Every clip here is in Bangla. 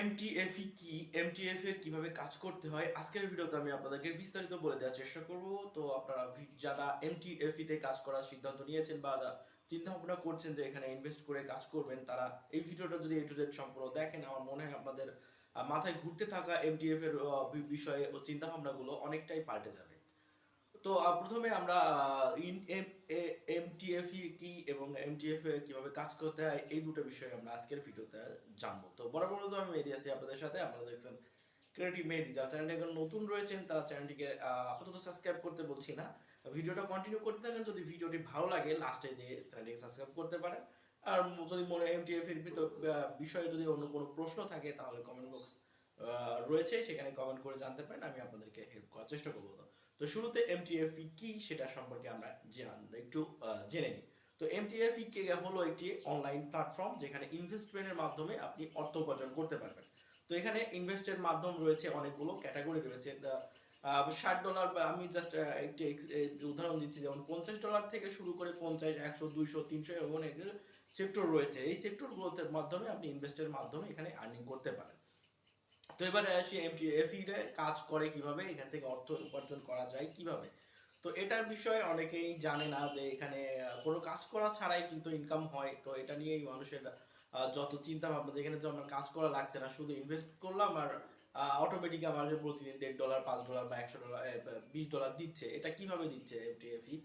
MTFE কি, MTFE কিভাবে কাজ করতে হয় আজকের ভিডিওতে আমি আপনাদেরকে বিস্তারিত বলে দেওয়ার চেষ্টা করব। তো আপনারা যারা MTFE তে কাজ করার সিদ্ধান্ত নিয়েছেন বা চিন্তা ভাবনা করছেন যে এখানে ইনভেস্ট করে কাজ করবেন, তারা এই ভিডিওটা যদি A to Z সম্পূর্ণ দেখেন, আমার মনে হয় আপনাদের মাথায় ঘুরতে থাকা MTF এর বিষয়ে ও চিন্তা ভাবনাগুলো অনেকটাই পাল্টে যাবে। তো প্রথমে আমরা এমটিএফই কি এবং এমটিএফ এ কিভাবে কাজ করতে হয় এই দুটো বিষয়ে আমরা আজকের ভিডিওতে জানবো। তো বরাবর তো আমি মেহেদী আছি আপনাদের সাথে। আপনারা দেখছেন ক্রিয়েটিভ মেহেদী। যারা চ্যানেলটি এখন নতুন রয়েছেন তারা চ্যানেলটিকে আপাতত সাবস্ক্রাইব করতে বলছি না, ভিডিওটা কন্টিনিউ করতে থাকেন। যদি ভিডিওটি ভালো লাগে লাস্টে যে চ্যানেলটিকে সাবস্ক্রাইব করতে পারেন। আর যদি মনে এমটিএফ এর বিষয়ে যদি অন্য কোনো প্রশ্ন থাকে তাহলে কমেন্ট বক্স রয়েছে, সেখানে কমেন্ট করে জানতে পারেন, আমি আপনাদেরকে হেল্প করার চেষ্টা করবো। তো শুরুতে এমটিএফই কি সেটা সম্পর্কে আমরা একটু জেনে নিই। তো এমটিএফই কে হলো একটি অনলাইন প্ল্যাটফর্ম যেখানে ইনভেস্টমেন্টের মাধ্যমে আপনি অর্থ উপার্জন করতে পারবেন। তো এখানে ইনভেস্টের মাধ্যম রয়েছে, অনেকগুলো ক্যাটাগরি রয়েছে। $60 বা আমি জাস্ট একটি উদাহরণ দিচ্ছি, যেমন $50 থেকে শুরু করে 50, 100, 200, 300 এমন একটা সেক্টর রয়েছে। এই সেক্টরগুলোতে মাধ্যমে আপনি ইনভেস্টের মাধ্যমে এখানে আর্নিং করতে পারেন। তো এবারে আসি এমটিএফই এর কাজ করে কিভাবে, এখান থেকে অর্থ উপার্জন করা যায় কিভাবে। তো এটার বিষয়ে অনেকেই জানে না যে এখানে কোনো কাজ করা ছাড়াই কিন্তু ইনকাম হয়। তো এটা নিয়েই মানুষের যত চিন্তা ভাবনা, যেখানে তো আমার কাজ করা লাগছে না, শুধু ইনভেস্ট করলাম আর অটোমেটিক আমাকে প্রতিদিন $1.5, $5 বা $100, $20 দিচ্ছে। এটা কিভাবে দিচ্ছে এমটিএফই?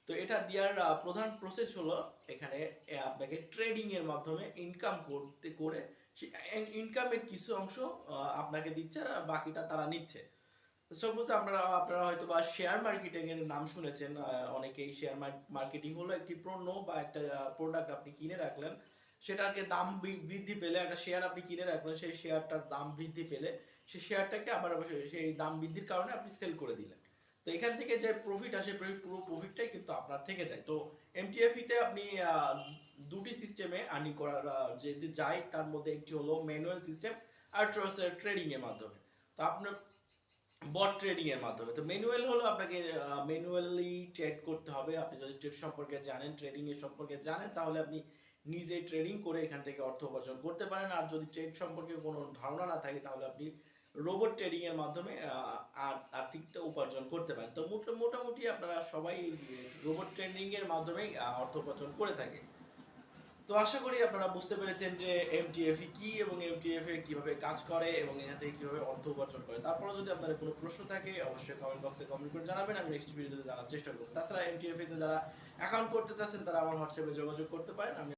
তো এটা দেওয়ার প্রধান প্রসেস হলো এখানে আপনাকে ট্রেডিং এর মাধ্যমে ইনকাম করতে করে ইনকামের কিছু অংশ আপনাকে দিচ্ছে আর বাকিটা তারা নিচ্ছে। সাপোজ আপনারা হয়তো বা শেয়ার মার্কেটিং এর নাম শুনেছেন। অনেকেই শেয়ার মার্কেটিং হলো একটি পণ্য বা একটা প্রোডাক্ট আপনি কিনে রাখলেন, সেটাকে দাম বৃদ্ধি পেলে, একটা শেয়ার আপনি কিনে রাখলেন, সেই শেয়ারটার দাম বৃদ্ধি পেলে সেই শেয়ারটাকে আবার সেই দাম বৃদ্ধির কারণে আপনি সেল করে দিলেন। তো এখান থেকে যে প্রফিট আসে পুরো প্রফিটটাই কিন্তু আপনার থেকে যায়। তো এমটিএফই তে আপনি দুটি সিস্টেমে আর্নিং করার যে যায়, তার মধ্যে একটি হলো ম্যানুয়াল সিস্টেম আর ট্রেডিং এর মাধ্যমে। তো আপনার বট ট্রেডিং এর মাধ্যমে। তো ম্যানুয়াল হলো আপনাকে ম্যানুয়ালি ট্রেড করতে হবে। আপনি যদি ট্রেড সম্পর্কে জানেন, ট্রেডিং এর সম্পর্কে জানেন, তাহলে আপনি নিজে ট্রেডিং করে এখান থেকে অর্থ উপার্জন করতে পারেন। আর যদি ট্রেড সম্পর্কে কোনো ধারণা না থাকে তাহলে আপনি রোবট ট্রেডিং এর মাধ্যমে আর্থিকটা উপার্জন করতে পারেন। তো মোটামুটি আপনারা সবাই রোবট ট্রেডিং এর মাধ্যমে অর্থ উপার্জন করে থাকে। তো আশা করি আপনারা বুঝতে পেরেছেন যে এমটিএফই কি এবং এমটিএফ কিভাবে কাজ করে এবং এখান থেকে কিভাবে অর্থ উপার্জন করে। তারপরে যদি আপনাদের কোনো প্রশ্ন থাকে অবশ্যই কমেন্ট বক্সে কমেন্ট করে জানাবেন, আমি নেক্সট ভিডিওতে জানার চেষ্টা করব। তাছাড়া এমটিএফ তে যারা অ্যাকাউন্ট করতে চাচ্ছেন তারা আমার হোয়াটসঅ্যাপে যোগাযোগ করতে পারেন। আমি